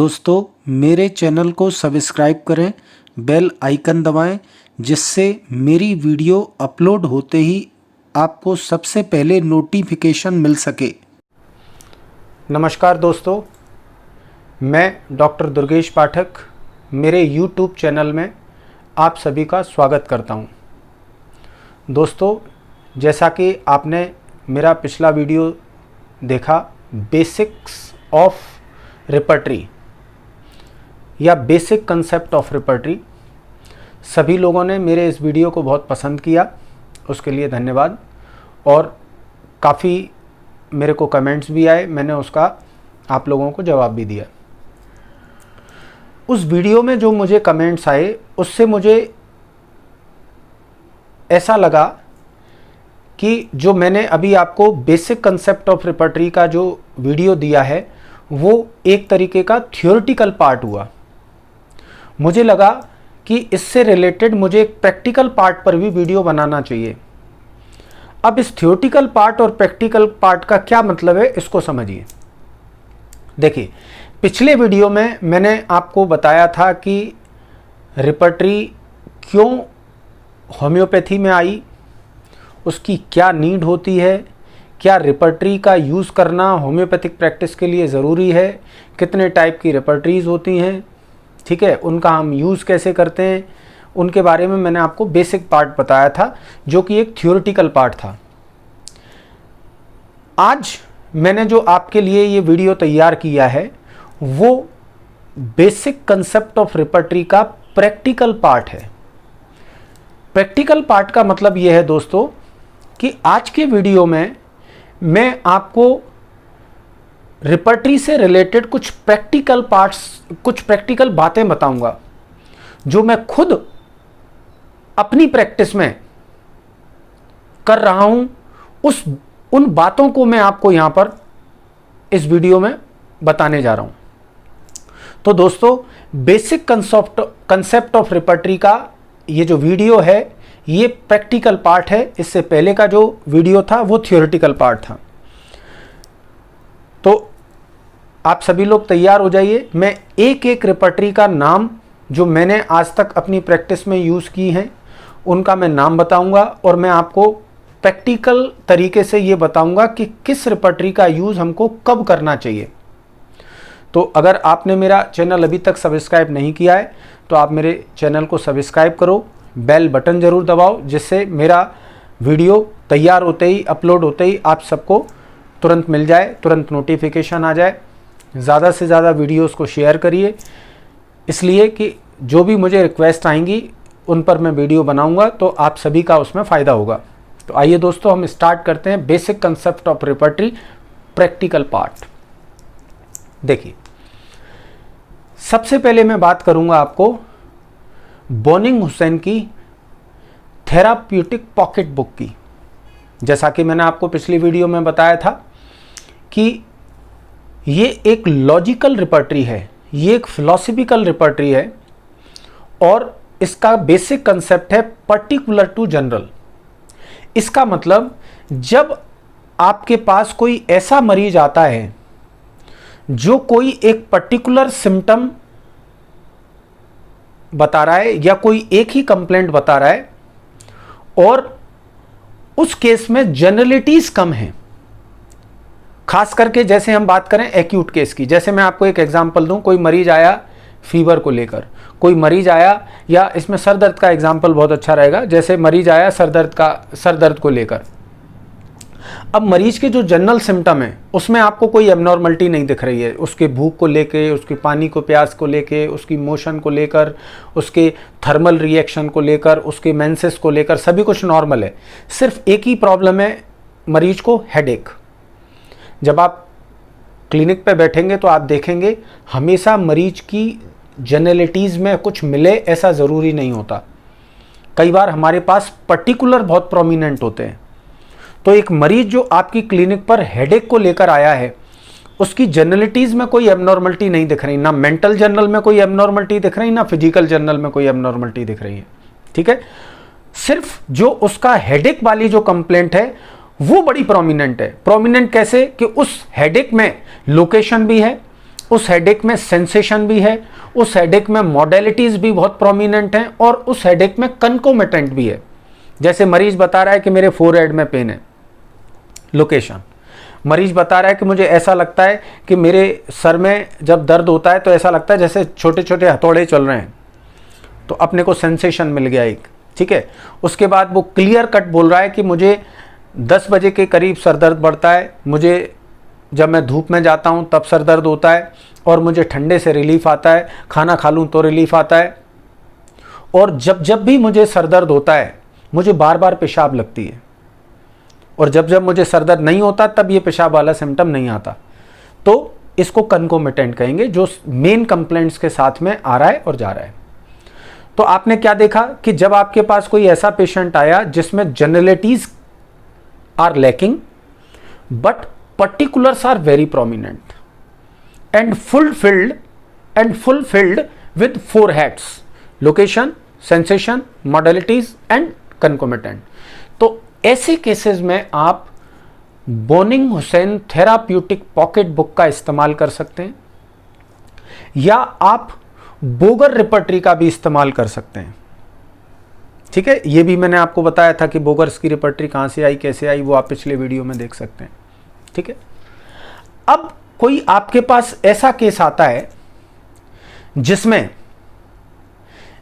दोस्तों मेरे चैनल को सब्सक्राइब करें, बेल आइकन दबाएं, जिससे मेरी वीडियो अपलोड होते ही आपको सबसे पहले नोटिफिकेशन मिल सके। नमस्कार दोस्तों, मैं डॉक्टर दुर्गेश पाठक मेरे YouTube चैनल में आप सभी का स्वागत करता हूं। दोस्तों, जैसा कि आपने मेरा पिछला वीडियो देखा बेसिक्स ऑफ रिपर्टरी या बेसिक कंसेप्ट ऑफ रिपर्टरी, सभी लोगों ने मेरे इस वीडियो को बहुत पसंद किया, उसके लिए धन्यवाद। और काफ़ी मेरे को कमेंट्स भी आए, मैंने उसका आप लोगों को जवाब भी दिया। उस वीडियो में जो मुझे कमेंट्स आए उससे मुझे ऐसा लगा कि जो मैंने अभी आपको बेसिक कंसेप्ट ऑफ रिपर्टरी का जो वीडियो दिया है वो एक तरीके का थियोरेटिकल पार्ट हुआ। मुझे लगा कि इससे रिलेटेड मुझे एक प्रैक्टिकल पार्ट पर भी वीडियो बनाना चाहिए। अब इस थियोरेटिकल पार्ट और प्रैक्टिकल पार्ट का क्या मतलब है, इसको समझिए। देखिए, पिछले वीडियो में मैंने आपको बताया था कि रिपर्टरी क्यों होम्योपैथी में आई, उसकी क्या नीड होती है, क्या रिपर्टरी का यूज़ करना होम्योपैथिक प्रैक्टिस के लिए ज़रूरी है, कितने टाइप की रिपर्टरीज होती हैं, ठीक है, उनका हम यूज़ कैसे करते हैं, उनके बारे में मैंने आपको बेसिक पार्ट बताया था जो कि एक थियोरेटिकल पार्ट था। आज मैंने जो आपके लिए ये वीडियो तैयार किया है वो बेसिक कंसेप्ट ऑफ रिपर्टरी का प्रैक्टिकल पार्ट है। प्रैक्टिकल पार्ट का मतलब ये है दोस्तों कि आज के वीडियो में मैं आपको रिपर्टरी से रिलेटेड कुछ प्रैक्टिकल पार्ट्स, कुछ प्रैक्टिकल बातें बताऊंगा जो मैं खुद अपनी प्रैक्टिस में कर रहा हूं। उन बातों को मैं आपको यहां पर इस वीडियो में बताने जा रहा हूं। तो दोस्तों, बेसिक कंसेप्ट ऑफ रिपर्टरी का ये जो वीडियो है ये प्रैक्टिकल पार्ट है। इससे पहले का जो वीडियो था वो थियोरेटिकल पार्ट था। तो आप सभी लोग तैयार हो जाइए। मैं एक एक रिपर्टरी का नाम जो मैंने आज तक अपनी प्रैक्टिस में यूज़ की हैं उनका मैं नाम बताऊंगा और मैं आपको प्रैक्टिकल तरीके से ये बताऊंगा कि किस रिपर्टरी का यूज़ हमको कब करना चाहिए। तो अगर आपने मेरा चैनल अभी तक सब्सक्राइब नहीं किया है तो आप मेरे चैनल को सब्सक्राइब करो, बेल बटन ज़रूर दबाओ, जिससे मेरा वीडियो तैयार होते ही, अपलोड होते ही आप सबको तुरंत मिल जाए, तुरंत नोटिफिकेशन आ जाए। ज़्यादा से ज़्यादा वीडियोस को शेयर करिए, इसलिए कि जो भी मुझे रिक्वेस्ट आएंगी उन पर मैं वीडियो बनाऊंगा तो आप सभी का उसमें फ़ायदा होगा। तो आइए दोस्तों, हम स्टार्ट करते हैं basic concept of repertory practical part. देखिए, सबसे पहले मैं बात करूंगा आपको बोनिंग हुसैन की थेराप्यूटिक पॉकेट बुक की। जैसा कि मैंने आपको पिछली वीडियो में बताया था कि ये एक लॉजिकल रिपर्टरी है, ये एक फिलॉसफिकल रिपर्टरी है और इसका बेसिक कंसेप्ट है पर्टिकुलर टू जनरल। इसका मतलब जब आपके पास कोई ऐसा मरीज आता है जो कोई एक पर्टिकुलर सिम्टम बता रहा है या कोई एक ही कंप्लेंट बता रहा है और उस केस में जनरलिटीज कम है, खास करके जैसे हम बात करें एक्यूट केस की। जैसे मैं आपको एक एग्जांपल दूं, कोई मरीज आया फीवर को लेकर, कोई मरीज आया, या इसमें सर दर्द का एग्जांपल बहुत अच्छा रहेगा, जैसे मरीज आया सर दर्द को लेकर। अब मरीज के जो जनरल सिम्टम है उसमें आपको कोई एबनॉर्मलिटी नहीं दिख रही है, उसके भूख को लेके, उसकी पानी को प्यास को लेके, उसकी मोशन को लेकर, उसके थर्मल रिएक्शन को लेकर, उसके मेंसेस को लेकर सभी कुछ नॉर्मल है। सिर्फ एक ही प्रॉब्लम है मरीज को, हेडेक। जब आप क्लिनिक पे बैठेंगे तो आप देखेंगे हमेशा मरीज की जनरलिटीज़ में कुछ मिले ऐसा ज़रूरी नहीं होता। कई बार हमारे पास पर्टिकुलर बहुत प्रोमिनेंट होते हैं। तो एक मरीज जो आपकी क्लिनिक पर हेडेक को लेकर आया है उसकी जनरलिटीज़ में कोई एबनॉर्मलिटी नहीं दिख रही, ना मेंटल जर्नल में कोई एबनॉर्मलिटी दिख रही, ना फिजिकल जर्नल में कोई एबनॉर्मलिटी दिख रही है, ठीक है। सिर्फ जो उसका हेडेक वाली जो कंप्लेंट है वो बड़ी प्रोमिनेंट है। प्रोमिनेंट कैसे कि उस हेडेक में लोकेशन भी है, उस हेडेक में सेंसेशन भी है, उस हेडेक में मॉडलिटीज भी बहुत प्रोमिनेंट हैं, और उस हेडेक में कंकोमिटेंट भी है। जैसे मरीज बता रहा है कि मेरे फोरहेड में पेन है, लोकेशन। मरीज बता रहा है कि मुझे ऐसा लगता है कि मेरे सर में जब दर्द होता है तो ऐसा लगता है जैसे छोटे छोटे हथौड़े चल रहे हैं, तो अपने को सेंसेशन मिल गया एक, ठीक है। उसके बाद वो क्लियर कट बोल रहा है कि मुझे 10 बजे के करीब सर दर्द बढ़ता है, मुझे जब मैं धूप में जाता हूँ तब सर दर्द होता है, और मुझे ठंडे से रिलीफ आता है, खाना खा लूँ तो रिलीफ आता है, और जब जब भी मुझे सर दर्द होता है मुझे बार बार पेशाब लगती है, और जब जब मुझे सर दर्द नहीं होता तब ये पेशाब वाला सिम्टम नहीं आता। तो इसको कंकोमिटेंट कहेंगे, जो मेन कंप्लेंट्स के साथ में आ रहा है और जा रहा है। तो आपने क्या देखा कि जब आपके पास कोई ऐसा पेशेंट आया जिसमें generalities are lacking but particulars are very prominent and fulfilled with 4 hats: location, sensation, modalities and concomitant। तो ऐसे केसेस में आप बोनिंग-हुसैन थेराप्यूटिक पॉकेट बुक का इस्तेमाल कर सकते हैं, या आप बोगर रिपर्टरी का भी इस्तेमाल कर सकते हैं, ठीक है। ये भी मैंने आपको बताया था कि बोगर्स की रिपर्टरी कहां से आई, कैसे आई, वो आप पिछले वीडियो में देख सकते हैं, ठीक है। अब कोई आपके पास ऐसा केस आता है जिसमें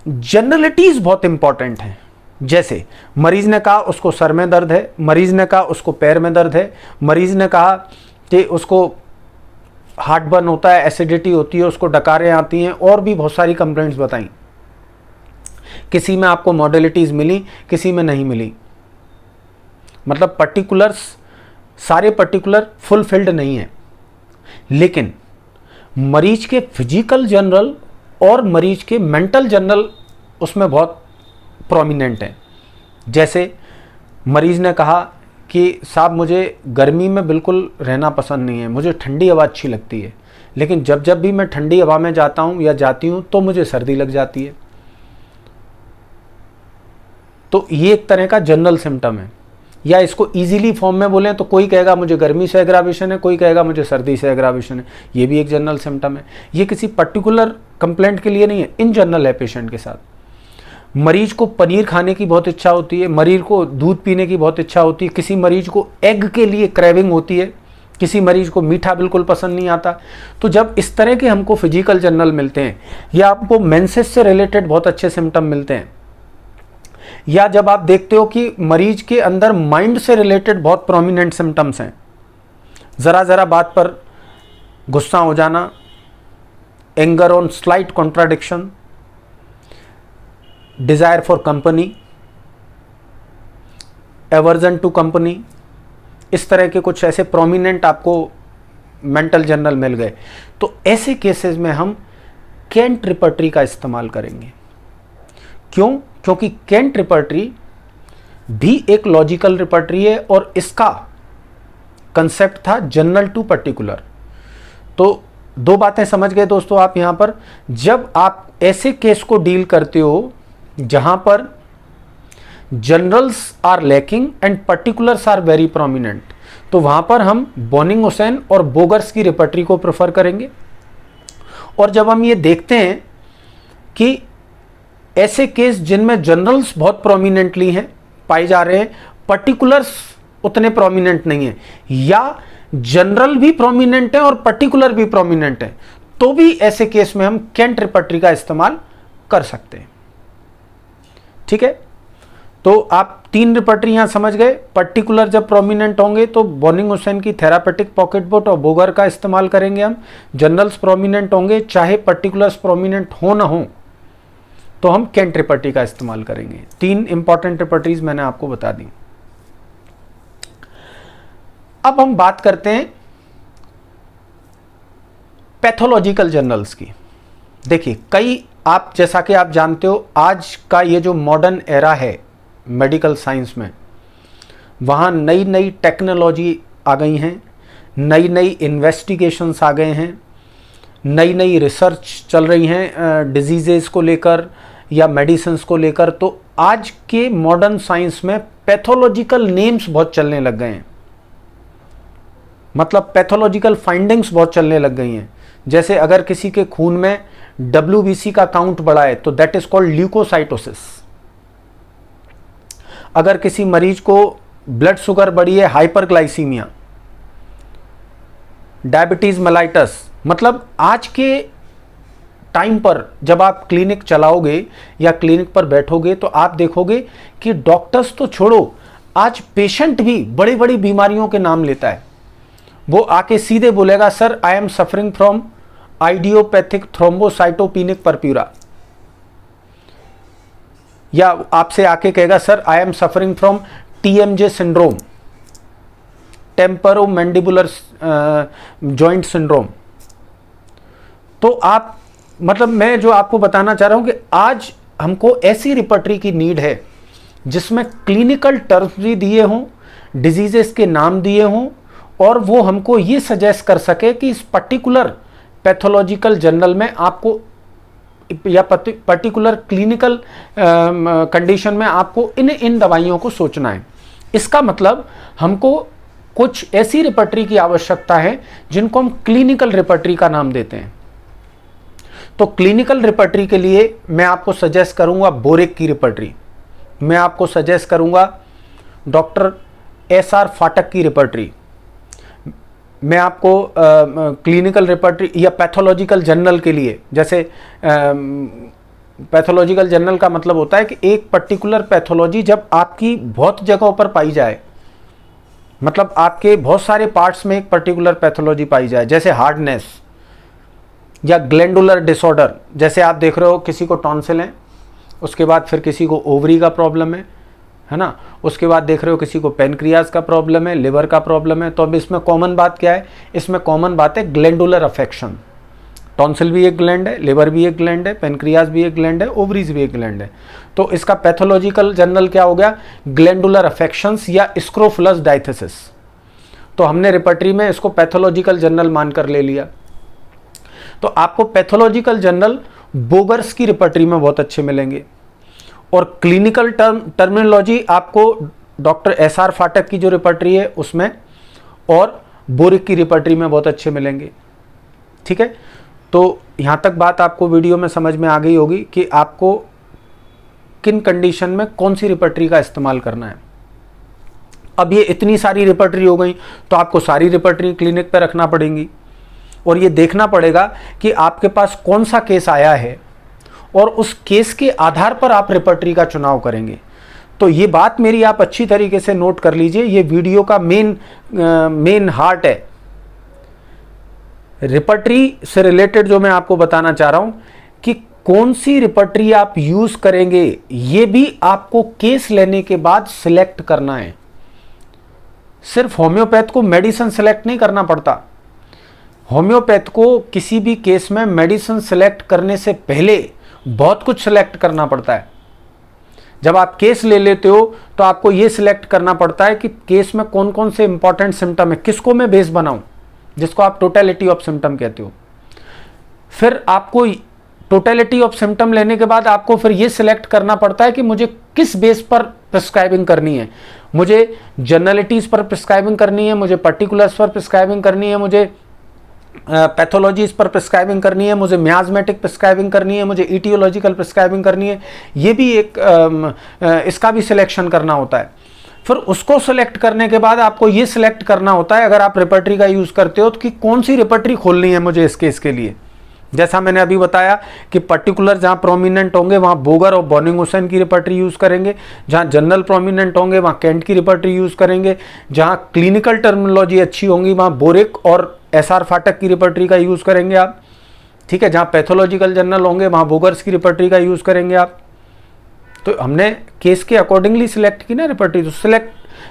जनरलिटीज बहुत इंपॉर्टेंट हैं, जैसे मरीज ने कहा उसको सर में दर्द है, मरीज ने कहा उसको पैर में दर्द है, मरीज ने कहा कि उसको हार्ट बर्न होता है, एसिडिटी होती है, उसको डकारें आती हैं, और भी बहुत सारी कंप्लेंट्स बताई। किसी में आपको मॉडलिटीज मिली, किसी में नहीं मिली, मतलब पर्टिकुलर्स, सारे पर्टिकुलर फुलफिल्ड नहीं है। लेकिन मरीज के फिजिकल जनरल और मरीज के मेंटल जनरल उसमें बहुत प्रोमिनेंट है। जैसे मरीज ने कहा कि साहब मुझे गर्मी में बिल्कुल रहना पसंद नहीं है, मुझे ठंडी हवा अच्छी लगती है, लेकिन जब जब भी मैं ठंडी हवा में जाता हूँ या जाती हूँ तो मुझे सर्दी लग जाती है। तो ये एक तरह का जनरल सिम्टम है। या इसको इजीली फॉर्म में बोलें तो कोई कहेगा मुझे गर्मी से एग्रावेशन है, कोई कहेगा मुझे सर्दी से एग्रावेशन है, ये भी एक जनरल सिम्टम है। ये किसी पर्टिकुलर कंप्लेंट के लिए नहीं है, इन जनरल है पेशेंट के साथ। मरीज को पनीर खाने की बहुत इच्छा होती है, मरीज को दूध पीने की बहुत इच्छा होती है, किसी मरीज को एग के लिए क्रेविंग होती है, किसी मरीज को मीठा बिल्कुल पसंद नहीं आता। तो जब इस तरह के हमको फिजिकल जनरल मिलते हैं, या आपको मेंसेस से रिलेटेड बहुत अच्छे सिम्टम मिलते हैं, या जब आप देखते हो कि मरीज के अंदर माइंड से रिलेटेड बहुत प्रोमिनेंट सिम्टम्स हैं, जरा जरा बात पर गुस्सा हो जाना, anger on slight contradiction, desire for company, aversion to company, इस तरह के कुछ ऐसे प्रोमिनेंट आपको मेंटल जनरल मिल गए, तो ऐसे केसेस में हम केंट रिपर्टरी का इस्तेमाल करेंगे। क्यों? क्योंकि केंट रिपर्टरी भी एक लॉजिकल रिपर्टरी है और इसका कंसेप्ट था जनरल टू पर्टिकुलर। तो दो बातें समझ गए दोस्तों आप यहां पर। जब आप ऐसे केस को डील करते हो जहां पर generals are lacking and particulars are very prominent, तो वहां पर हम बोनिंग-हुसैन और बोगर्स की रिपर्टरी को प्रेफर करेंगे। और जब हम ये देखते हैं कि ऐसे केस जिनमें जनरल्स बहुत प्रोमिनेंटली हैं पाए जा रहे हैं, पर्टिकुलर्स उतने प्रोमिनेंट नहीं है, या जनरल भी प्रोमिनेंट है और पर्टिकुलर भी प्रोमिनेंट है, तो भी ऐसे केस में हम केंट रिपर्टरी का इस्तेमाल कर सकते हैं। ठीक है, तो आप 3 रिपर्टरी यहां समझ गए। पर्टिकुलर जब प्रोमिनेंट होंगे तो बोनिंग-हुसैन की थेरापेटिक पॉकेट बुक और बोगर का इस्तेमाल करेंगे हम। जनरल्स प्रोमिनेंट होंगे, चाहे पर्टिकुलर्स प्रोमिनेंट हो ना हो, तो हम केंट रिपर्टरी का इस्तेमाल करेंगे। 3 इंपॉर्टेंट रिपर्टरीज मैंने आपको बता दी। अब हम बात करते हैं पैथोलॉजिकल जर्नल्स की। देखिए, कई आप जैसा कि आप जानते हो, आज का ये जो मॉडर्न एरा है मेडिकल साइंस में, वहाँ नई नई टेक्नोलॉजी आ गई हैं, नई नई इन्वेस्टिगेशंस आ गए हैं, नई नई रिसर्च चल रही हैं डिजीज़ेस को लेकर या मेडिसिन्स को लेकर। तो आज के मॉडर्न साइंस में पैथोलॉजिकल नेम्स बहुत चलने लग गए हैं, मतलब पैथोलॉजिकल फाइंडिंग्स बहुत चलने लग गई हैं। जैसे अगर किसी के खून में WBC का काउंट बढ़ा है तो दैट इज कॉल्ड ल्यूकोसाइटोसिस। अगर किसी मरीज को ब्लड शुगर बढ़ी है, हाइपरग्लाइसीमिया, डायबिटीज मेलाइटस, मतलब आज के टाइम पर जब आप क्लिनिक चलाओगे या क्लिनिक पर बैठोगे तो आप देखोगे कि डॉक्टर्स तो छोड़ो, आज पेशेंट भी बड़ी बड़ी बीमारियों के नाम लेता है। वो आके सीधे बोलेगा sir I am suffering from idiopathic thrombocytopenic purpura, या आपसे आके कहेगा sir I am suffering from TMJ syndrome, temporo mandibular joint syndrome. तो आप, मतलब मैं जो आपको बताना चाह रहा हूं कि आज हमको ऐसी रिपर्टरी की नीड है जिसमें क्लिनिकल टर्म्स भी दिए हों, डिजीजेस के नाम दिए हों, और वो हमको ये सजेस्ट कर सके कि इस पर्टिकुलर पैथोलॉजिकल जर्नल में आपको या पर्टिकुलर क्लिनिकल कंडीशन में आपको इन दवाइयों को सोचना है। इसका मतलब हमको कुछ ऐसी रिपर्टरी की आवश्यकता है जिनको हम क्लिनिकल रिपर्टरी का नाम देते हैं। तो क्लिनिकल रिपर्टरी के लिए मैं आपको सजेस्ट करूंगा बोरेक की रिपर्टरी, मैं आपको सजेस्ट करूंगा डॉक्टर SR फाटक की रिपर्टरी, मैं आपको क्लिनिकल रिपर्टरी या पैथोलॉजिकल जर्नल के लिए, जैसे पैथोलॉजिकल जर्नल का मतलब होता है कि एक पर्टिकुलर पैथोलॉजी जब आपकी बहुत जगहों पर पाई जाए, मतलब आपके बहुत सारे पार्ट्स में एक पर्टिकुलर पैथोलॉजी पाई जाए, जैसे हार्डनेस या ग्लैंडुलर डिसऑर्डर, जैसे आप देख रहे हो किसी को टॉन्सिल है, उसके बाद फिर किसी को ओवरी का प्रॉब्लम है ना, उसके बाद देख रहे हो किसी को पेनक्रियाज का प्रॉब्लम है, लिवर का प्रॉब्लम है। तो अब इसमें कॉमन बात क्या है? इसमें कॉमन बात है ग्लैंडुलर अफेक्शन। टॉन्सिल भी एक ग्लैंड है, लिवर भी एक ग्लैंड है, पेनक्रियाज भी एक ग्लैंड है, ओवरीज भी एक ग्लैंड है। तो इसका पैथोलॉजिकल जर्नल क्या हो गया? ग्लैंडुलर अफेक्शंस या स्क्रोफुलस डायथिसिस। तो हमने रिपर्टरी में इसको पैथोलॉजिकल जर्नल मानकर ले लिया। तो आपको पैथोलॉजिकल जर्नल बोगर्स की रिपर्टरी में बहुत अच्छे मिलेंगे, और क्लिनिकल टर्मिनोलॉजी आपको डॉक्टर SR फाटक की जो रिपर्टरी है उसमें, और बोरिक की रिपर्टरी में बहुत अच्छे मिलेंगे। ठीक है, तो यहाँ तक बात आपको वीडियो में समझ में आ गई होगी कि आपको किन कंडीशन में कौन सी रिपर्टरी का इस्तेमाल करना है। अब ये इतनी सारी रिपर्टरी हो गई तो आपको सारी रिपर्टरी क्लिनिक पे रखना पड़ेंगी, और ये देखना पड़ेगा कि आपके पास कौन सा केस आया है, और उस केस के आधार पर आप रिपर्टरी का चुनाव करेंगे। तो ये बात मेरी आप अच्छी तरीके से नोट कर लीजिए, ये वीडियो का मेन हार्ट है। रिपर्टरी से रिलेटेड जो मैं आपको बताना चाह रहा हूं कि कौन सी रिपर्टरी आप यूज करेंगे, ये भी आपको केस लेने के बाद सिलेक्ट करना है। सिर्फ होम्योपैथ को मेडिसिन सिलेक्ट नहीं करना पड़ता। होम्योपैथ को किसी भी केस में मेडिसिन सिलेक्ट करने से पहले बहुत कुछ सिलेक्ट करना पड़ता है। जब आप केस ले लेते हो तो आपको यह सिलेक्ट करना पड़ता है कि केस में कौन कौन से इंपॉर्टेंट सिम्टम है, किसको मैं बेस बनाऊं, जिसको आप टोटलिटी ऑफ सिम्टम कहते हो। फिर आपको टोटलिटी ऑफ सिम्टम लेने के बाद आपको फिर यह सिलेक्ट करना पड़ता है कि मुझे किस बेस पर प्रिस्क्राइबिंग करनी है। मुझे जनरलिटीज पर प्रिस्क्राइबिंग करनी है, मुझे पर्टिकुलर्स पर प्रिस्क्राइबिंग करनी है, मुझे पैथोलॉजीज पर प्रिस्क्राइबिंग करनी है, मुझे मियाज्मेटिक प्रिस्क्राइबिंग करनी है, मुझे इटियोलॉजिकल प्रिस्क्राइबिंग करनी है। ये भी एक इसका भी सिलेक्शन करना होता है। फिर उसको सिलेक्ट करने के बाद आपको ये सिलेक्ट करना होता है, अगर आप रिपर्टरी का यूज करते हो, तो कि कौन सी रिपर्टरी खोलनी है मुझे इस केस के लिए। जैसा मैंने अभी बताया कि पर्टिकुलर जहां प्रोमिनेंट होंगे वहां बोगर और बॉर्निंग-हुसैन की रिपर्टरी यूज करेंगे, जहां जनरल प्रोमिनेंट होंगे वहां केंट की रिपर्टरी यूज करेंगे, जहां क्लिनिकल टर्मिनोलॉजी अच्छी होंगी वहां बोरिक और SR फाटक की रिपर्टरी का यूज करेंगे आप। ठीक है, जहां पैथोलॉजिकल जर्नल होंगे वहां बोगर्स की रिपर्टरी का यूज करेंगे आप। तो हमने केस के अकॉर्डिंगली सिलेक्ट की ना रिपर्टरी। तो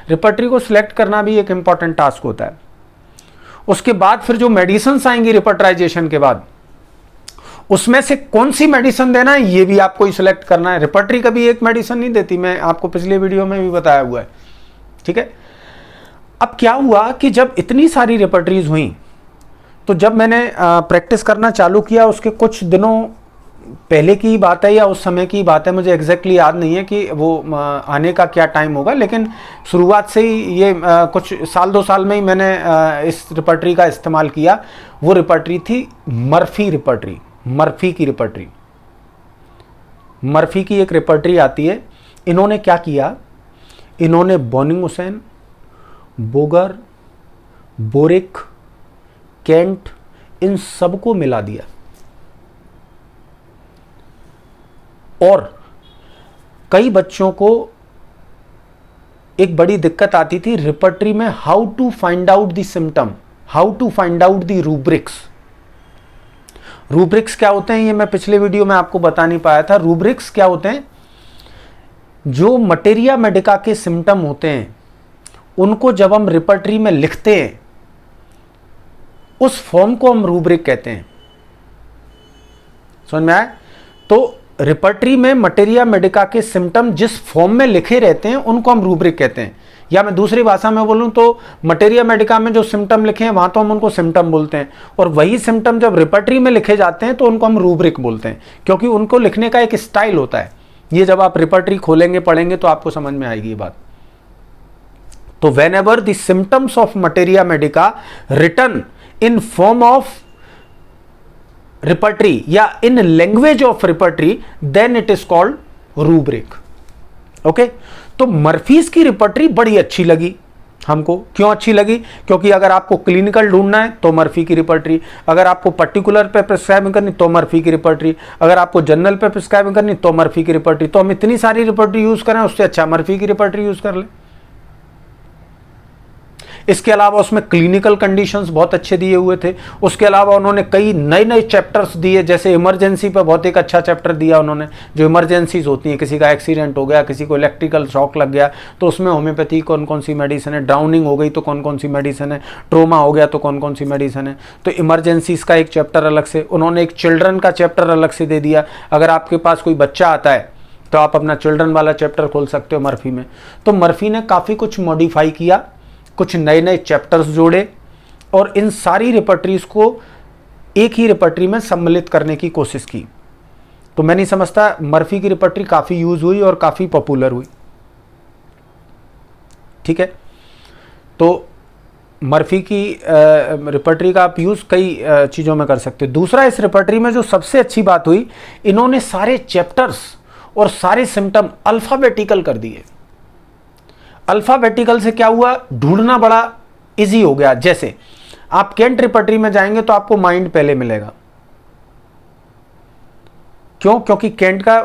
रिपर्टरी को सिलेक्ट करना भी एक इंपॉर्टेंट टास्क होता है। उसके बाद फिर जो मेडिसिन आएंगी रिपर्टराइजेशन के बाद, उसमें से कौन सी मेडिसिन देना है ये भी आपको ही सिलेक्ट करना है। रिपर्टरी कभी एक मेडिसिन नहीं देती, मैं आपको पिछले वीडियो में भी बताया हुआ है। ठीक है, अब क्या हुआ कि जब इतनी सारी रिपर्टरीज हुई, तो जब मैंने प्रैक्टिस करना चालू किया उसके कुछ दिनों पहले की बात है या उस समय की बात है, मुझे एग्जैक्टली याद नहीं है कि वो आने का क्या टाइम होगा, लेकिन शुरुआत से ही ये कुछ साल 2 साल में ही मैंने इस रिपर्टरी का इस्तेमाल किया। वो रिपर्टरी थी मर्फी रिपर्टरी, मर्फी की रिपर्टरी। मर्फी की एक रिपर्टरी आती है। इन्होंने क्या किया, इन्होंने बॉनिंग-हुसैन, बोगर, बोरिक, केंट, इन सबको मिला दिया और कई बच्चों को एक बड़ी दिक्कत आती थी रिपर्टरी में, how to find out the symptom, how to find out the rubrics. Rubrics क्या होते हैं ये मैं पिछले वीडियो में आपको बता नहीं पाया था। रूब्रिक्स क्या होते हैं, जो मटेरिया मेडिका के सिम्टम होते हैं उनको जब हम रिपर्टरी में लिखते हैं उस फॉर्म को हम रूब्रिक कहते हैं। समझ में आया? तो रिपर्टरी में मटेरिया मेडिका के सिम्टम जिस फॉर्म में लिखे रहते हैं उनको हम रूब्रिक कहते हैं। या मैं दूसरी भाषा में बोलूं तो मटेरिया मेडिका में जो सिम्टम लिखे हैं वहां तो हम उनको सिम्टम बोलते हैं, और वही सिम्टम जब रिपर्टरी में लिखे जाते हैं तो उनको हम रूब्रिक बोलते हैं, क्योंकि उनको लिखने का एक स्टाइल होता है। ये जब आप रिपर्टरी खोलेंगे पढ़ेंगे तो आपको समझ में आएगी ये बात। तो whenever the symptoms of materia medica written in form of repertory या in language of repertory, then it is called rubric. Okay, तो मर्फीज की रिपर्टरी बड़ी अच्छी लगी हमको। क्यों अच्छी लगी? क्योंकि अगर आपको क्लिनिकल ढूंढना है तो मर्फी की रिपर्टरी, अगर आपको पर्टिकुलर पे प्रिस्क्राइबिंग करनी तो मर्फी की रिपर्टरी, अगर आपको जनरल पे प्रिस्क्राइबिंग करनी तो मर्फी की रिपर्टरी। तो हम इतनी सारी रिपर्टरी यूज करें उससे अच्छा मर्फी की रिपर्टरी यूज कर लें। इसके अलावा उसमें क्लिनिकल कंडीशंस बहुत अच्छे दिए हुए थे। उसके अलावा उन्होंने कई नए नए चैप्टर्स दिए, जैसे इमरजेंसी पर बहुत एक अच्छा चैप्टर दिया उन्होंने, जो इमरजेंसीज होती हैं, किसी का एक्सीडेंट हो गया, किसी को इलेक्ट्रिकल शॉक लग गया तो उसमें होम्योपैथी कौन कौन सी मेडिसिन है, ड्राउनिंग हो गई तो कौन कौन सी मेडिसिन है, ट्रोमा हो गया तो कौन कौन सी मेडिसिन है। तो इमरजेंसीज का एक चैप्टर अलग से, उन्होंने एक चिल्ड्रन का चैप्टर अलग से दे दिया। अगर आपके पास कोई बच्चा आता है तो आप अपना चिल्ड्रन वाला चैप्टर खोल सकते हो मर्फी में। तो मर्फी ने काफ़ी कुछ मॉडिफाई किया, कुछ नए नए चैप्टर्स जोड़े और इन सारी रिपर्टरीज को एक ही रिपर्टरी में सम्मिलित करने की कोशिश की। तो मैं नहीं समझता, मर्फी की रिपर्टरी काफ़ी यूज हुई और काफ़ी पॉपुलर हुई। ठीक है, तो मर्फी की रिपर्टरी का आप यूज़ कई चीज़ों में कर सकते हो। दूसरा, इस रिपर्टरी में जो सबसे अच्छी बात हुई, इन्होंने सारे चैप्टर्स और सारे सिम्टम अल्फ़ाबेटिकल कर दिए। अल्फ़ाबेटिकल से क्या हुआ, ढूंढना बड़ा इजी हो गया। जैसे आप केंट रिपर्टरी में जाएंगे तो आपको माइंड पहले मिलेगा। क्यों? क्योंकि केंट का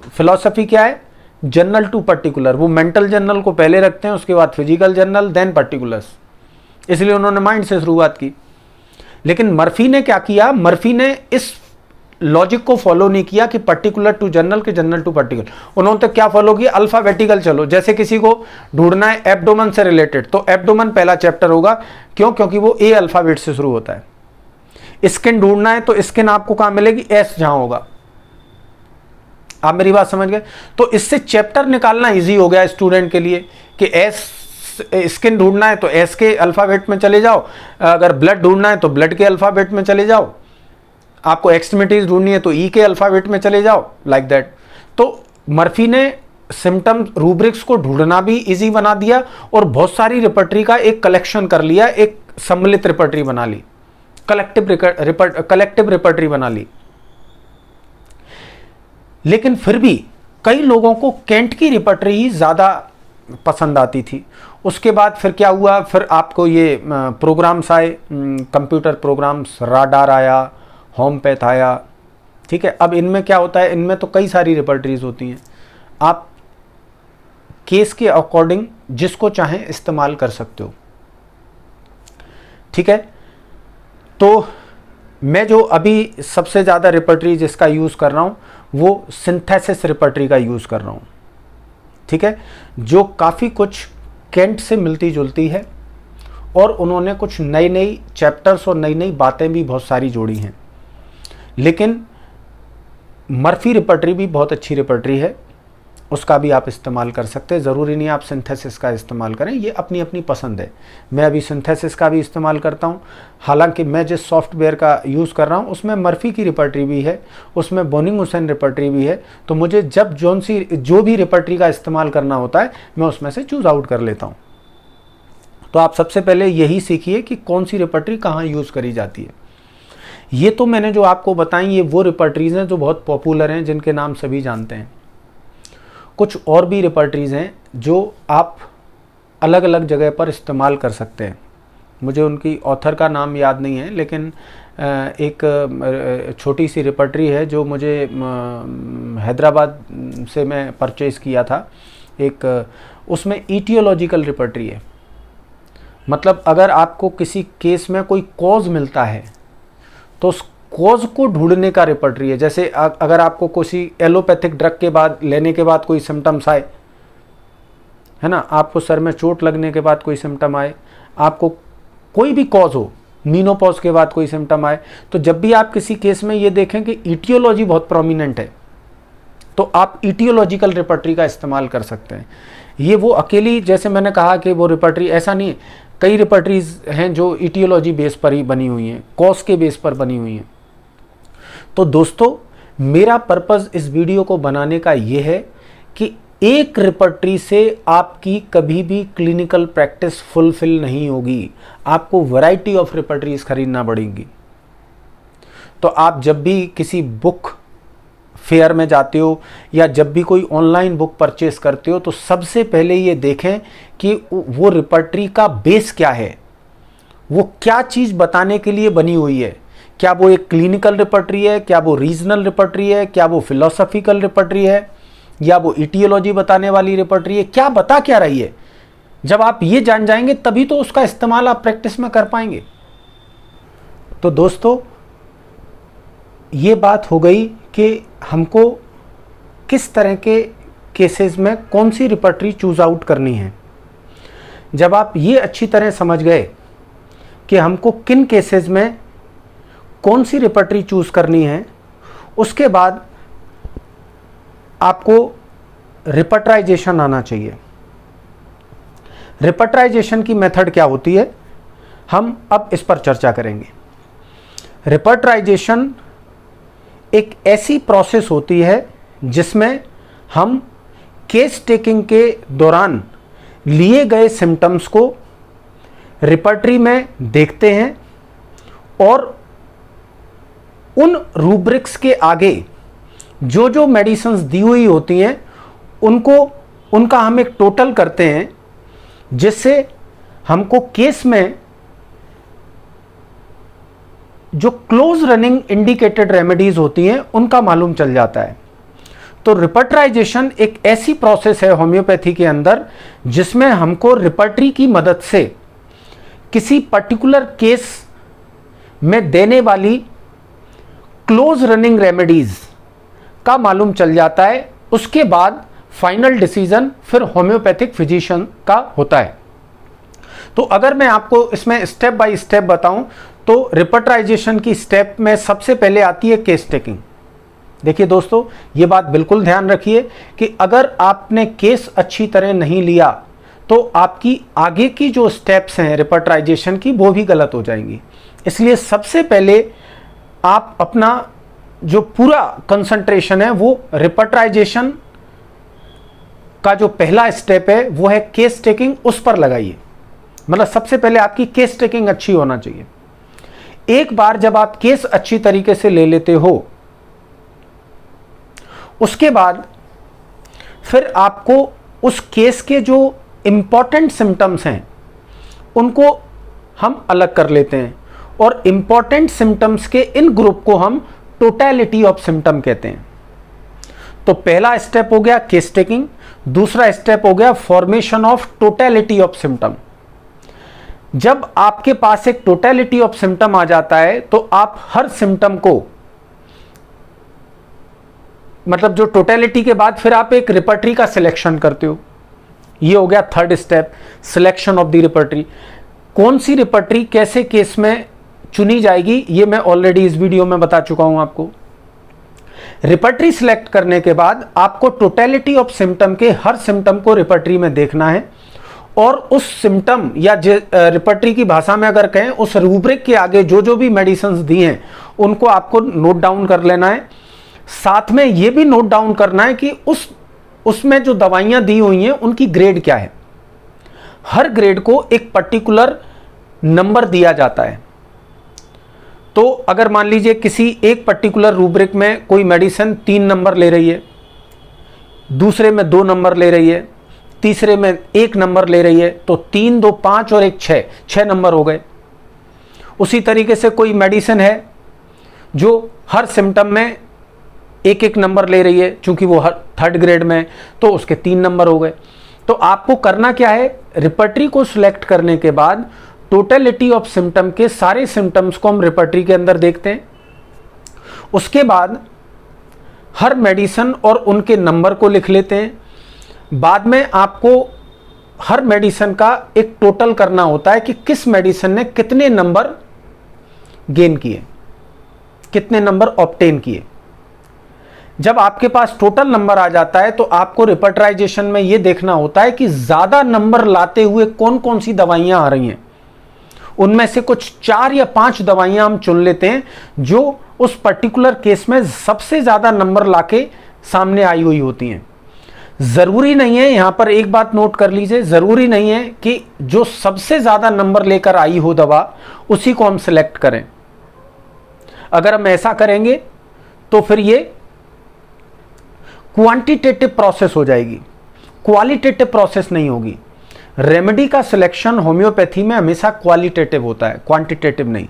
फिलॉसफी क्या है, जनरल टू पर्टिकुलर। वो मेंटल जनरल को पहले रखते हैं, उसके बाद फिजिकल जनरल, देन पर्टिकुलर्स। इसलिए उन्होंने माइंड से शुरुआत की। लेकिन मर्फी ने क्या किया, मर्फी ने इस लॉजिक को फॉलो नहीं किया कि पर्टिकुलर टू जनरल के जनरल टू पर्टिकुलर। उन्होंने तो क्या फॉलो किया, अल्फाबेटिकल। चलो, जैसे किसी को ढूंढना है एब्डोमेन से रिलेटेड तो एब्डोमेन पहला चैप्टर होगा। क्यों? क्योंकि वो ए अल्फाबेट से शुरू होता है। स्किन ढूंढना है तो स्किन आपको कहां मिलेगी, एस जहां होगा। आप मेरी बात समझ गए? तो इससे चैप्टर निकालना इजी हो गया स्टूडेंट के लिए कि एस, स्किन ढूंढना है तो एस के अल्फाबेट में चले जाओ, अगर ब्लड ढूंढना है तो ब्लड के अल्फाबेट में चले जाओ, आपको एक्सट्रीमिटीज ढूंढनी है तो ई के अल्फाबेट में चले जाओ, लाइक दैट। तो मर्फी ने सिम्टम रूब्रिक्स को ढूंढना भी इजी बना दिया और बहुत सारी रिपर्टरी का एक कलेक्शन कर लिया, एक सम्मिलित रिपर्टरी बना ली, कलेक्टिव रिपर्टरी बना ली। लेकिन फिर भी कई लोगों को केंट की रिपर्टरी ही ज़्यादा पसंद आती थी। उसके बाद फिर क्या हुआ, फिर आपको ये प्रोग्राम्स आए, कंप्यूटर प्रोग्राम्स, राडार आया, होमपैथ आया। ठीक है, अब इनमें क्या होता है, इनमें तो कई सारी रिपर्टरीज होती हैं, आप केस के अकॉर्डिंग जिसको चाहें इस्तेमाल कर सकते हो। ठीक है, तो मैं जो अभी सबसे ज़्यादा रिपर्टरी जिसका यूज़ कर रहा हूँ वो सिंथेसिस रिपर्टरी का यूज़ कर रहा हूँ। ठीक है, जो काफ़ी कुछ केंट से मिलती जुलती है और उन्होंने कुछ नई नई चैप्टर्स और नई नई बातें भी बहुत सारी जोड़ी हैं। लेकिन मर्फी रिपर्टरी भी बहुत अच्छी रिपर्टरी है। उसका भी आप इस्तेमाल कर सकते हैं। ज़रूरी नहीं आप सिंथेसिस का इस्तेमाल करें, ये अपनी अपनी पसंद है। मैं अभी सिंथेसिस का भी इस्तेमाल करता हूँ। हालांकि मैं जिस सॉफ्टवेयर का यूज़ कर रहा हूँ उसमें मर्फी की रिपर्टरी भी है, उसमें बोनिंग-हुसैन रिपर्टरी भी है। तो मुझे जब जो भी रिपर्टरी का इस्तेमाल करना होता है मैं उसमें से चूज़ आउट कर लेता हूँ। तो आप सबसे पहले यही सीखिए कि कौन सी रिपर्टरी कहाँ यूज़ करी जाती है। ये तो मैंने जो आपको बताई ये वो रिपर्टरीज़ हैं जो बहुत पॉपुलर हैं, जिनके नाम सभी जानते हैं। कुछ और भी रिपर्टरीज़ हैं जो आप अलग अलग जगह पर इस्तेमाल कर सकते हैं। मुझे उनकी ऑथर का नाम याद नहीं है, लेकिन एक छोटी सी रिपर्टरी है जो मुझे हैदराबाद से मैं परचेज़ किया था। उसमें ईटियोलॉजिकल रिपर्टरी है। मतलब अगर आपको किसी केस में कोई कॉज मिलता है तो उस कॉज को ढूंढने का रिपर्टरी है। जैसे अगर आपको किसी एलोपैथिक ड्रग के बाद लेने के बाद कोई सिम्टम्स आए, है ना, आपको सर में चोट लगने के बाद कोई सिम्टम आए, आपको कोई भी कॉज हो, मीनोपॉज के बाद कोई सिम्टम आए, तो जब भी आप किसी केस में ये देखें कि ईटियोलॉजी बहुत प्रोमिनेंट है तो आप ईटियोलॉजिकल रिपर्टरी का इस्तेमाल कर सकते हैं। ये वो अकेली, जैसे मैंने कहा कि वो रिपर्टरी ऐसा नहीं है, कई रिपर्टरीज हैं जो ईटियोलॉजी बेस पर ही बनी हुई हैं, कॉज के बेस पर बनी हुई हैं। तो दोस्तों मेरा पर्पज़ इस वीडियो को बनाने का ये है कि एक रिपर्टरी से आपकी कभी भी क्लिनिकल प्रैक्टिस फुलफिल नहीं होगी, आपको वैरायटी ऑफ रिपर्टरीज खरीदना पड़ेंगी। तो आप जब भी किसी बुक फेयर में जाते हो या जब भी कोई ऑनलाइन बुक परचेस करते हो तो सबसे पहले ये देखें कि वो रिपर्टरी का बेस क्या है, वो क्या चीज़ बताने के लिए बनी हुई है। क्या वो एक क्लिनिकल रिपर्टरी है, क्या वो रीजनल रिपर्टरी है, क्या वो फिलोसॉफिकल रिपर्टरी है, या वो इटियोलॉजी बताने वाली रिपर्टरी है, क्या बता क्या रही है। जब आप ये जान जाएंगे तभी तो उसका इस्तेमाल आप प्रैक्टिस में कर पाएंगे। तो दोस्तों ये बात हो गई कि हमको किस तरह के केसेस में कौन सी रिपर्टरी चूज़ आउट करनी है। जब आप ये अच्छी तरह समझ गए कि हमको किन केसेस में कौन सी रिपर्टरी चूज़ करनी है, उसके बाद आपको रिपर्टराइजेशन आना चाहिए। रिपर्टराइजेशन की मेथड क्या होती है, हम अब इस पर चर्चा करेंगे। रिपर्टराइजेशन एक ऐसी प्रोसेस होती है जिसमें हम केस टेकिंग के दौरान लिए गए सिम्टम्स को रिपर्टरी में देखते हैं और उन रूब्रिक्स के आगे जो जो मेडिसिन्स दी हुई होती हैं उनका हम एक टोटल करते हैं, जिससे हमको केस में जो क्लोज रनिंग इंडिकेटेड रेमेडीज होती हैं उनका मालूम चल जाता है। तो रिपर्टराइजेशन एक ऐसी प्रोसेस है होम्योपैथी के अंदर जिसमें हमको रिपर्टरी की मदद से किसी पर्टिकुलर केस में देने वाली क्लोज रनिंग रेमेडीज का मालूम चल जाता है। उसके बाद फाइनल डिसीजन फिर होम्योपैथिक फिजिशियन का होता है। तो अगर मैं आपको इसमें स्टेप बाय स्टेप बताऊं तो रिपर्टराइजेशन की स्टेप में सबसे पहले आती है केस टेकिंग। देखिए दोस्तों, ये बात बिल्कुल ध्यान रखिए कि अगर आपने केस अच्छी तरह नहीं लिया तो आपकी आगे की जो स्टेप्स हैं रिपर्टराइजेशन की वो भी गलत हो जाएंगी। इसलिए सबसे पहले आप अपना जो पूरा कंसंट्रेशन है वो रिपर्टराइजेशन का जो पहला स्टेप है वो है केस टेकिंग, उस पर लगाइए। मतलब सबसे पहले आपकी केस टेकिंग अच्छी होना चाहिए। एक बार जब आप केस अच्छी तरीके से ले लेते हो, उसके बाद फिर आपको उस केस के जो इंपॉर्टेंट सिम्टम्स हैं उनको हम अलग कर लेते हैं और इंपॉर्टेंट सिम्टम्स के इन ग्रुप को हम टोटलिटी ऑफ सिम्टम कहते हैं। तो पहला स्टेप हो गया केस टेकिंग, दूसरा स्टेप हो गया formation of totality of symptom. जब आपके पास एक टोटलिटी ऑफ सिम्टम आ जाता है तो आप हर सिम्टम को, मतलब जो टोटलिटी के बाद फिर आप एक रिपर्टरी का सिलेक्शन करते हो। ये हो गया third step, selection of the repertory. कौन सी रिपर्टरी कैसे केस में चुनी जाएगी ये मैं ऑलरेडी इस वीडियो में बता चुका हूं आपको। रिपर्टरी सिलेक्ट करने के बाद आपको टोटलिटी ऑफ सिम्टम के हर सिम्टम को रिपर्टरी में देखना है और उस सिम्टम या रिपर्टरी की भाषा में अगर कहें उस रूब्रिक के आगे जो जो भी मेडिसिन दी हैं उनको आपको नोट डाउन कर लेना है। साथ में यह भी नोट डाउन करना है कि उसमें जो दवाइयां दी हुई हैं उनकी ग्रेड क्या है। हर ग्रेड को एक पर्टिकुलर नंबर दिया जाता है। तो अगर मान लीजिए किसी एक पर्टिकुलर रूब्रिक में कोई मेडिसिन 3 नंबर ले रही है, दूसरे में 2 नंबर ले रही है, तीसरे में 1 नंबर ले रही है, तो 3, 2, 5 और 1, 6 नंबर हो गए। उसी तरीके से कोई मेडिसिन है जो हर सिम्टम में 1 नंबर ले रही है, चूंकि वो हर 3rd ग्रेड में है, तो उसके 3 नंबर हो गए। तो आपको करना क्या है, रिपर्टरी को सिलेक्ट करने के बाद टोटलिटी ऑफ सिम्टम के सारे सिम्टम्स को हम रिपर्टरी के अंदर देखते हैं। उसके बाद हर मेडिसिन और उनके नंबर को लिख लेते हैं। बाद में आपको हर मेडिसिन का एक टोटल करना होता है कि किस मेडिसिन ने कितने नंबर गेन किए, कितने नंबर ऑब्टेन किए। जब आपके पास टोटल नंबर आ जाता है तो आपको रिपर्टराइजेशन में यह देखना होता है कि ज्यादा नंबर लाते हुए कौन कौन सी दवाइयां आ रही हैं। उनमें से कुछ 4 या 5 दवाइयां हम चुन लेते हैं जो उस पर्टिकुलर केस में सबसे ज्यादा नंबर लाके सामने आई हुई होती हैं। जरूरी नहीं है, यहां पर एक बात नोट कर लीजिए, जरूरी नहीं है कि जो सबसे ज्यादा नंबर लेकर आई हो दवा उसी को हम सिलेक्ट करें। अगर हम ऐसा करेंगे तो फिर ये क्वांटिटेटिव प्रोसेस हो जाएगी, क्वालिटेटिव प्रोसेस नहीं होगी। रेमेडी का सिलेक्शन होम्योपैथी में हमेशा क्वालिटेटिव होता है, क्वांटिटेटिव नहीं।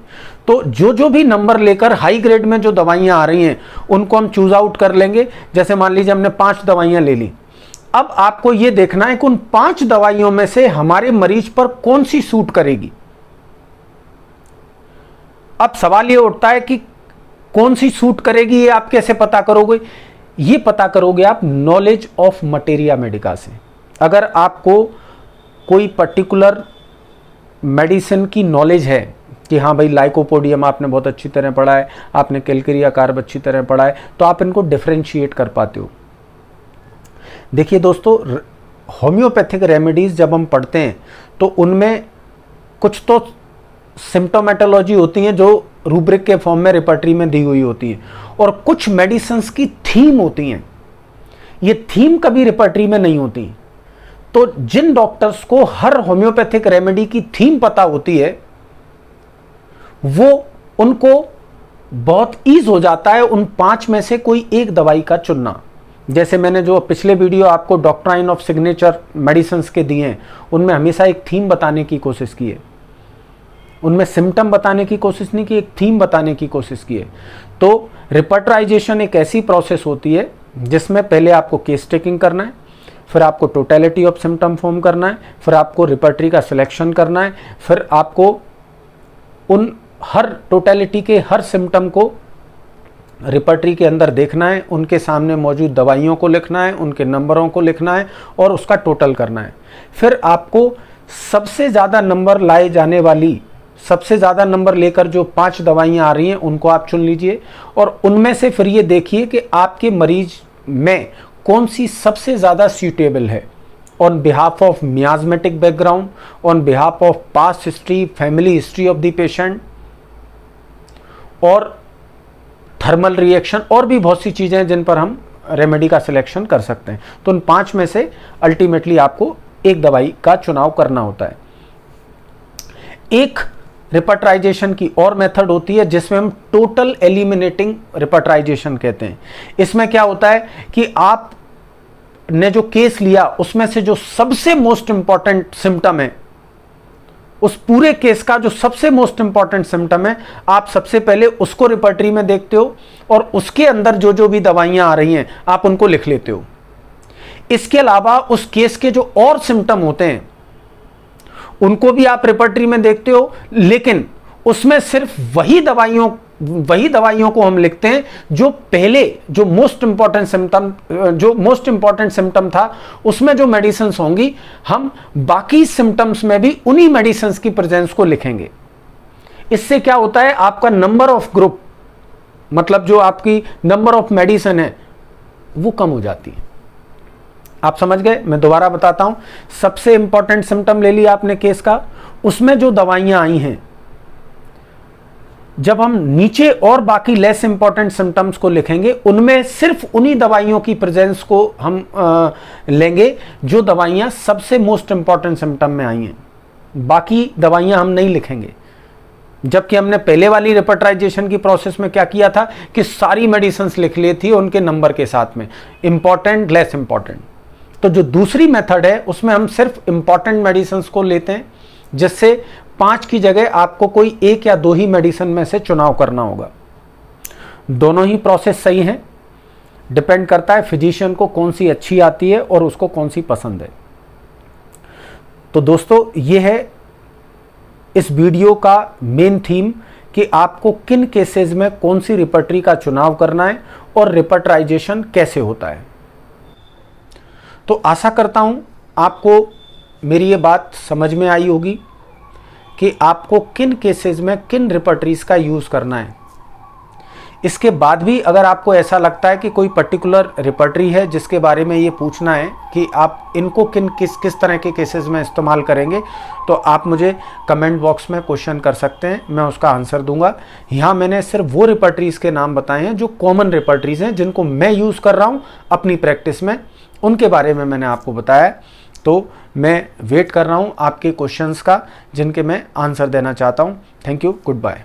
तो जो जो भी नंबर लेकर हाई ग्रेड में जो दवाइयां आ रही हैं उनको हम चूज आउट कर लेंगे। जैसे मान लीजिए हमने 5 दवाइयां ले ली, अब आपको यह देखना है कि उन 5 दवाइयों में से हमारे मरीज पर कौन सी सूट करेगी। अब सवाल यह उठता है कि कौन सी सूट करेगी, ये आप कैसे पता करोगे? ये पता करोगे आप नॉलेज ऑफ मटेरिया मेडिका से। अगर आपको कोई पर्टिकुलर मेडिसिन की नॉलेज है कि हाँ भाई लाइकोपोडियम आपने बहुत अच्छी तरह पढ़ा है, आपने कैलकेरिया कार्ब अच्छी तरह पढ़ा है, तो आप इनको डिफरेंशिएट कर पाते हो। देखिए दोस्तों, होम्योपैथिक रेमेडीज जब हम पढ़ते हैं तो उनमें कुछ तो सिम्टोमेटोलॉजी होती है जो रूब्रिक के फॉर्म में रिपर्टरी में दी हुई होती है, और कुछ मेडिसिन्स की थीम होती हैं। ये थीम कभी रिपर्टरी में नहीं होती। तो जिन डॉक्टर्स को हर होम्योपैथिक रेमेडी की थीम पता होती है वो उनको बहुत ईज हो जाता है उन 5 में से कोई एक दवाई का चुनना। जैसे मैंने जो पिछले वीडियो आपको डॉक्ट्राइन ऑफ सिग्नेचर मेडिसिन्स के दिए हैं उनमें हमेशा एक थीम बताने की कोशिश की है, उनमें सिम्टम बताने की कोशिश नहीं की, एक थीम बताने की कोशिश की है। तो रिपर्टराइजेशन एक ऐसी प्रोसेस होती है जिसमें पहले आपको केस टेकिंग करना है, फिर आपको टोटलिटी ऑफ सिम्टम फॉर्म करना है, फिर आपको रिपर्टरी का सिलेक्शन करना है, फिर आपको उन हर टोटलिटी के हर सिम्टम को रिपर्टरी के अंदर देखना है, उनके सामने मौजूद दवाइयों को लिखना है, उनके नंबरों को लिखना है और उसका टोटल करना है। फिर आपको सबसे ज़्यादा नंबर लाए जाने वाली, सबसे ज़्यादा नंबर लेकर जो 5 दवाइयाँ आ रही हैं उनको आप चुन लीजिए और उनमें से फिर ये देखिए कि आपके मरीज में कौन सी सबसे ज़्यादा सूटेबल है on behalf of miasmatic background, on behalf of past history, family history of the patient, और थर्मल रिएक्शन, और भी बहुत सी चीज़ें हैं जिन पर हम रेमेडी का सिलेक्शन कर सकते हैं। तो उन 5 में से अल्टीमेटली आपको एक दवाई का चुनाव करना होता है। एक रिपर्टराइजेशन की और मेथड होती है जिसमें हम टोटल एलिमिनेटिंग रिपर्टराइजेशन कहते हैं। इसमें क्या होता है कि आप ने जो केस लिया उसमें से जो सबसे मोस्ट इंपॉर्टेंट सिम्टम है, उस पूरे केस का जो सबसे मोस्ट इंपॉर्टेंट सिम्टम है, आप सबसे पहले उसको रिपर्टरी में देखते हो और उसके अंदर जो जो भी दवाइयां आ रही हैं आप उनको लिख लेते हो। इसके अलावा उस केस के जो और सिम्टम होते हैं उनको भी आप रिपर्टरी में देखते हो, लेकिन उसमें सिर्फ वही दवाइयों को हम लिखते हैं जो पहले जो मोस्ट इंपॉर्टेंट सिम्टम था उसमें जो मेडिसिन होंगी, हम बाकी सिम्टम्स में भी उन्हीं मेडिसिन की प्रेजेंस को लिखेंगे। इससे क्या होता है, आपका नंबर ऑफ ग्रुप मतलब जो आपकी नंबर ऑफ मेडिसिन है वो कम हो जाती है। आप समझ गए? मैं दोबारा बताता हूं। सबसे इंपॉर्टेंट सिम्टम ले लिया आपने केस का, उसमें जो दवाइयां आई हैं, जब हम नीचे और बाकी लेस इंपॉर्टेंट सिम्टम्स को लिखेंगे, उनमें सिर्फ उन्हीं दवाइयों की प्रेजेंस को हम लेंगे जो दवाइयां सबसे मोस्ट इंपॉर्टेंट सिम्टम में आई हैं। बाकी दवाइयां हम नहीं लिखेंगे। जबकि हमने पहले वाली रिपर्टराइजेशन की प्रोसेस में क्या किया था कि सारी मेडिसिन लिख ली थी उनके नंबर के साथ में, इंपॉर्टेंट लेस इंपॉर्टेंट। तो जो दूसरी मेथड है उसमें हम सिर्फ इंपॉर्टेंट मेडिसिन को लेते हैं, जिससे 5 की जगह आपको कोई 1 या 2 ही मेडिसिन में से चुनाव करना होगा। दोनों ही प्रोसेस सही हैं, डिपेंड करता है फिजिशियन को कौन सी अच्छी आती है और उसको कौन सी पसंद है। तो दोस्तों, ये है इस वीडियो का मेन थीम कि आपको किन केसेस में कौन सी रिपर्टरी का चुनाव करना है और रिपर्टराइजेशन कैसे होता है। तो आशा करता हूं आपको मेरी ये बात समझ में आई होगी कि आपको किन केसेस में किन रिपर्टरीज का यूज़ करना है। इसके बाद भी अगर आपको ऐसा लगता है कि कोई पर्टिकुलर रिपर्टरी है जिसके बारे में ये पूछना है कि आप इनको किस तरह के केसेस में इस्तेमाल करेंगे, तो आप मुझे कमेंट बॉक्स में क्वेश्चन कर सकते हैं, मैं उसका आंसर दूंगा। यहाँ मैंने सिर्फ वो रिपर्टरीज के नाम बताए हैं जो कॉमन रिपर्टरीज हैं, जिनको मैं यूज़ कर रहा हूँ अपनी प्रैक्टिस में, उनके बारे में मैंने आपको बताया। तो मैं वेट कर रहा हूँ आपके क्वेश्चंस का जिनके मैं आंसर देना चाहता हूँ। Thank you, good bye.